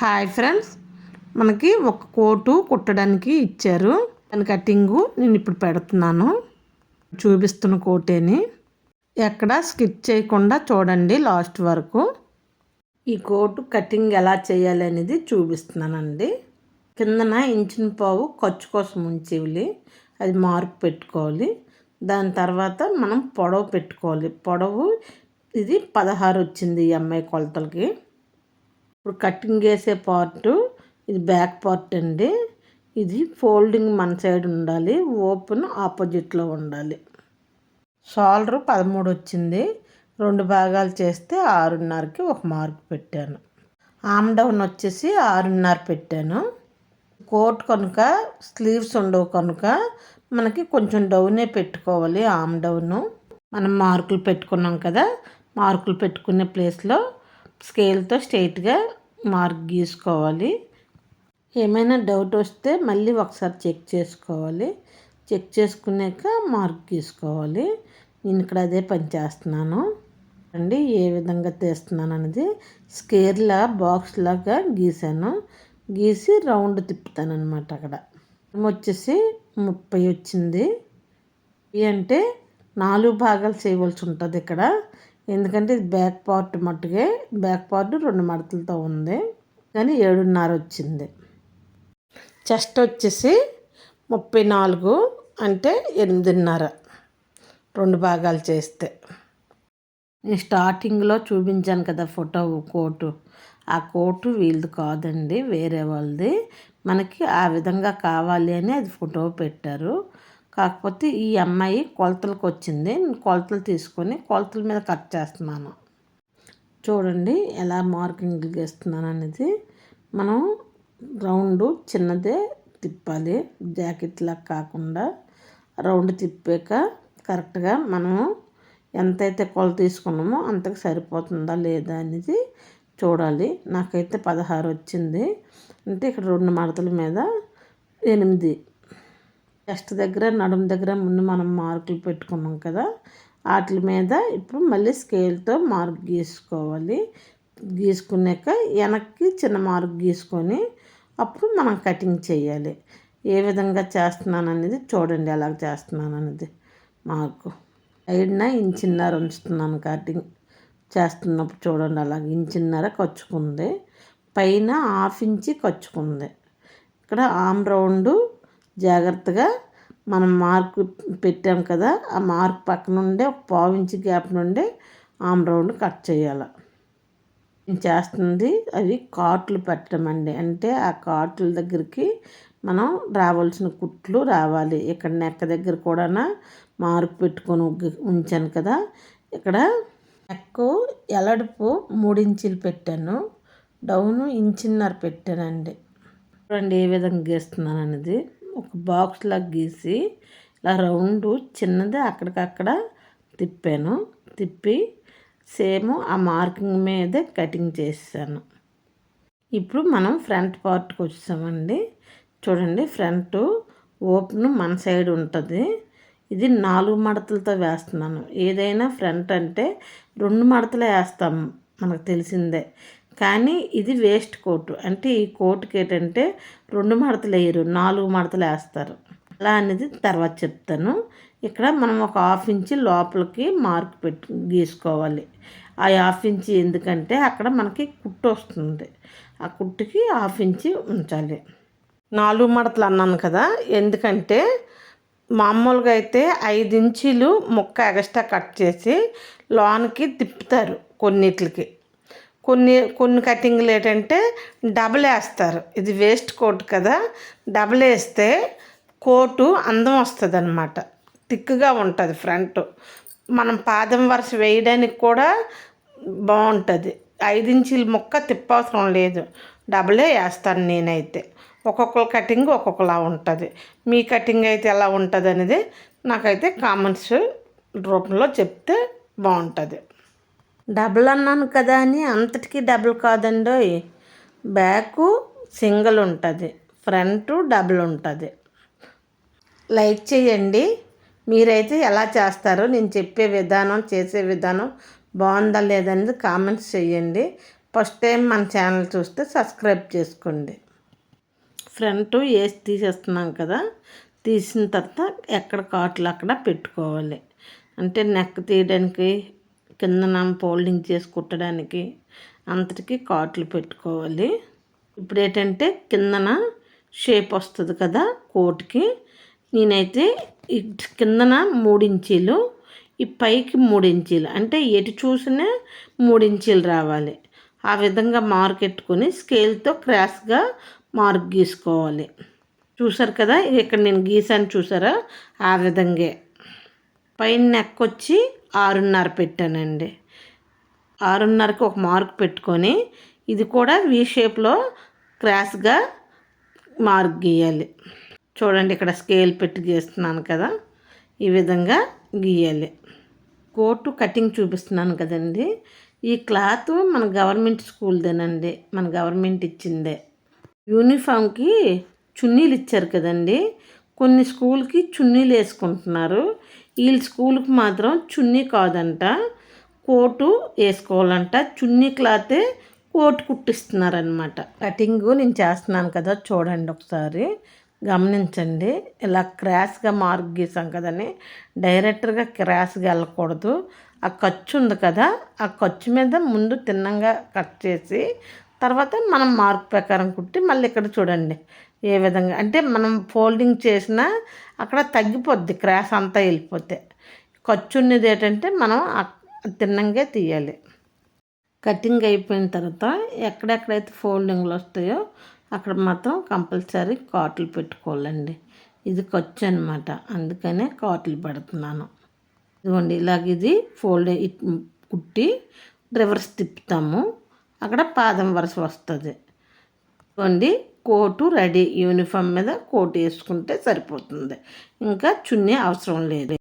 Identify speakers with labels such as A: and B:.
A: Hi friends, మనకి ఒక coat కుట్టడానికి ఇచ్చారు. దాని కటింగు నేను ఇప్పుడు పెడుతున్నాను. చూపిస్తున్న కోటేని ఎక్కడ స్కిప్ చేయకుండా చూడండి లాస్ట్ వరకు. ఈ కోటు కటింగ్ ఎలా చేయాలి అనేది చూపిస్తున్నానండి. కిందన ఇంచిన పావు ఖర్చు కోసం ఉంచేవి, అది మార్క్ పెట్టుకోవాలి. దాని తర్వాత మనం పొడవు పెట్టుకోవాలి. పొడవు ఇది 16 వచ్చింది ఈ అమ్మాయి కొలతలకి. ఇప్పుడు కటింగ్ వేసే పార్టు ఇది బ్యాక్ పార్ట్ అండి. ఇది ఫోల్డింగ్ మన సైడ్ ఉండాలి, ఓపెన్ ఆపోజిట్లో ఉండాలి. షోల్డర్ 13 వచ్చింది. 2 భాగాలు చేస్తే 6.5కి ఒక మార్క్ పెట్టాను. ఆమ్ డౌన్ వచ్చేసి 6.5 పెట్టాను. కోట్ కనుక స్లీవ్స్ ఉండవు కనుక మనకి కొంచెం డౌనే పెట్టుకోవాలి. ఆమ్ డౌను మనం మార్కులు పెట్టుకున్నాం కదా, మార్కులు పెట్టుకునే ప్లేస్లో స్కేల్తో స్ట్రైట్గా మార్క్ గీసుకోవాలి. ఏమైనా డౌట్ వస్తే మళ్ళీ ఒకసారి చెక్ చేసుకోవాలి. చెక్ చేసుకున్నాక మార్క్ గీసుకోవాలి. నేను ఇక్కడ అదే పని చేస్తున్నాను అండి. ఏ విధంగా తీస్తున్నాను అనేది స్కేర్లా బాక్స్ లాగా గీసాను. గీసి రౌండ్ తిప్పుతాను అనమాట. అక్కడ వచ్చేసి 30 వచ్చింది. అంటే 4 భాగాలు చేయవలసి ఉంటుంది ఇక్కడ. ఎందుకంటే ఇది బ్యాక్ పార్ట్ మట్టుకే, బ్యాక్ పార్ట్ 2 మడతలతో ఉంది కానీ 7.5 వచ్చింది. చెస్ట్ వచ్చేసి 34 అంటే 8.5 2 భాగాలు చేస్తే. నేను స్టార్టింగ్లో చూపించాను కదా ఫోటో కోటు, ఆ కోటు వీళ్ళది కాదండి, వేరే వాళ్ళది. మనకి ఆ విధంగా కావాలి అని అది ఫోటో పెట్టారు. కాకపోతే ఈ అమ్మాయి కొలతలకు వచ్చింది. నేను కొలతలు తీసుకొని కొలతల మీద కట్ చేస్తున్నాను. చూడండి ఎలా మార్కింగ్ గీస్తున్నాను అనేది. మనం రౌండ్ చిన్నదే తిప్పాలి, జాకెట్లా కాకుండా. రౌండ్ తిప్పాక కరెక్ట్గా మనము ఎంతైతే కొలత తీసుకున్నామో అంతకు సరిపోతుందా లేదా అనేది చూడాలి. నాకైతే 16 వచ్చింది. అంటే ఇక్కడ 2 మడతల మీద 8. చెస్ట్ దగ్గర నడుము దగ్గర ముందు మనం మార్కులు పెట్టుకున్నాం కదా, వాటి మీద ఇప్పుడు మళ్ళీ స్కేల్తో మార్క్ గీసుకోవాలి. గీసుకున్నాక వెనక్కి చిన్న మార్క్ గీసుకొని అప్పుడు మనం కటింగ్ చేయాలి. ఏ విధంగా చేస్తున్నాను అనేది చూడండి, ఎలా చేస్తున్నాను అనేది. మార్కు సైడ్న 1.5 ఉంచుతున్నాను కటింగ్ చేస్తున్నప్పుడు. చూడండి అలాగే 1.5 ఖర్చుకుంది, పైన 1/2 ఇంచి ఖర్చుకుంది. ఇక్కడ ఆమ్ రౌండ్ జాగ్రత్తగా మనం మార్క్ పెట్టాం కదా, ఆ మార్క్ పక్క నుండే 1/4 ఇంచి గ్యాప్ నుండి ఆమ్ రౌండ్ కట్ చేయాలి. నేను చేస్తుంది అవి కాట్లు పెట్టడం అండి. అంటే ఆ కాట్ల దగ్గరికి మనం రావాల్సిన కుట్లు రావాలి. ఇక్కడ నెక్క దగ్గర కూడా మార్క్ పెట్టుకొని ఉంచాను కదా. ఇక్కడ నెక్కు ఎలడుపు 3 ఇంచీలు పెట్టాను, డౌను 1.5 పెట్టానండి. చూడండి ఏ విధంగా గీస్తున్నాను అనేది. ఒక బాక్స్ లాగా గీసి ఇలా రౌండ్ చిన్నది అక్కడికక్కడ తిప్పాను. తిప్పి సేమ్ ఆ మార్కింగ్ మీదే కటింగ్ చేసాను. ఇప్పుడు మనం ఫ్రంట్ పార్ట్కి వచ్చామండి. చూడండి ఫ్రంట్ ఓపెన్ మన సైడ్ ఉంటుంది. ఇది 4 మడతలతో వేస్తున్నాను. ఏదైనా ఫ్రంట్ అంటే 2 మడతలే వేస్తాము, మనకు తెలిసిందే. కానీ ఇది వేస్ట్ కోటు. అంటే ఈ కోటుకి ఏంటంటే 2 మడతలు వేయరు, 4 మడతలు వేస్తారు. అలా అనేది తర్వాత చెప్తాను. ఇక్కడ మనం ఒక 1/2 ఇంచి లోపలికి మార్క్ గీసుకోవాలి. ఆ 1/2 ఇంచి ఎందుకంటే అక్కడ మనకి కుట్టు వస్తుంది, ఆ కుట్టుకి 1/2 ఇంచి ఉంచాలి. 4 మడతలు అన్నాను కదా, ఎందుకంటే మామూలుగా అయితే 5 ఇంచీలు ముక్క ఎక్స్ట్రా కట్ చేసి లోనికి తిప్పుతారు కొన్నిటికి. కొన్ని కటింగ్లు ఏంటంటే డబల్ వేస్తారు. ఇది వేస్ట్ కోట్ కదా, డబల్ వేస్తే కోటు అందం వస్తుంది అన్నమాట, థిక్గా ఉంటుంది ఫ్రంట్. మనం పాదం వరుస వేయడానికి కూడా బాగుంటుంది. 5 ఇంచీల ముక్క తిప్పవసరం లేదు, డబలే వేస్తాను నేనైతే. ఒక్కొక్కరు కటింగ్ ఒక్కొక్కలా ఉంటుంది. మీ కటింగ్ అయితే ఎలా ఉంటుంది అనేది నాకైతే కామెంట్స్ రూపంలో చెప్తే బాగుంటుంది. డబుల్ అన్నాను కదా అని అంతటికీ డబుల్ కాదండి. బ్యాకు సింగిల్ ఉంటుంది, ఫ్రంట్ డబుల్ ఉంటుంది. లైక్ చేయండి. మీరైతే ఎలా చేస్తారో, నేను చెప్పే విధానం చేసే విధానం బాగుందా లేదనేది కామెంట్స్ చేయండి. ఫస్ట్ టైం మన ఛానల్ చూస్తే సబ్స్క్రైబ్ చేసుకోండి. ఫ్రంట్ వేసి తీసేస్తున్నాం కదా, తీసిన తర్వాత ఎక్కడ కాట్లు అక్కడ పెట్టుకోవాలి. అంటే నెక్ తీయడానికి, కిందన ఫోల్డింగ్ చేసి కుట్టడానికి అంతటికి కాట్లు పెట్టుకోవాలి. ఇప్పుడు ఏంటంటే కిందన షేప్ వస్తుంది కదా కోట్కి, నేనైతే ఈ కిందన 3 ఇంచీలు, ఈ పైకి 3 ఇంచీలు, అంటే ఎటు చూసినా 3 ఇంచీలు రావాలి. ఆ విధంగా మార్కెట్టుకొని స్కేల్తో క్రాస్గా మార్క్ గీసుకోవాలి. చూసారు కదా, ఇక్కడ నేను గీసాను చూసారా, ఆ విధంగా. పైన నెక్ వచ్చి 6.5 పెట్టానండి. 6.5కి ఒక మార్క్ పెట్టుకొని ఇది కూడా వీ షేప్లో క్రాస్గా మార్క్ గీయాలి. చూడండి, ఇక్కడ స్కేల్ పెట్టి గీస్తున్నాను కదా, ఈ విధంగా గీయాలి. కోటు కటింగ్ చూపిస్తున్నాను కదండి. ఈ క్లాత్ మన గవర్నమెంట్ స్కూల్దేనండి, మన గవర్నమెంట్ ఇచ్చిందే. యూనిఫామ్కి చున్నీలు ఇచ్చారు కదండి, కొన్ని స్కూల్కి చున్నీలు వేసుకుంటున్నారు. వీళ్ళ స్కూల్కి మాత్రం చున్నీ కాదంట, కోటు వేసుకోవాలంట. చున్నీ క్లాతే కోటు కుట్టిస్తున్నారనమాట. కటింగు నేను చేస్తున్నాను కదా, చూడండి ఒకసారి గమనించండి. ఇలా క్రాస్గా మార్క్ గీసాం కదని డైరెక్ట్గా క్రాస్గా వెళ్ళకూడదు. ఆ ఖర్చు ఉంది కదా, ఆ ఖర్చు మీద ముందు తిన్నంగా కట్ చేసి తర్వాత మనం మార్క్ ప్రకారం కుట్టి మళ్ళీ ఇక్కడ చూడండి ఏ విధంగా, అంటే మనం ఫోల్డింగ్ చేసినా అక్కడ తగ్గిపోద్ది, క్రాస్ అంతా వెళ్ళిపోతే. ఖర్చు ఉన్నది ఏంటంటే మనం తిన్నంగా తీయాలి. కటింగ్ అయిపోయిన తర్వాత ఎక్కడెక్కడైతే ఫోల్డింగ్లు వస్తాయో అక్కడ మాత్రం కంపల్సరీ కాట్లు పెట్టుకోవాలండి. ఇది ఖర్చు అనమాట, అందుకనే కాట్లు పెడుతున్నాను. ఇదిగోండి, ఇలాగ ఇది కుట్టి రివర్స్ తిప్పుతాము, అక్కడ పాదం వరుస వస్తుంది. ఇదిగోండి, కోటు రెడీ. యూనిఫామ్ మీద కోటు వేసుకుంటే సరిపోతుంది, ఇంకా చున్నీ అవసరం లేదు.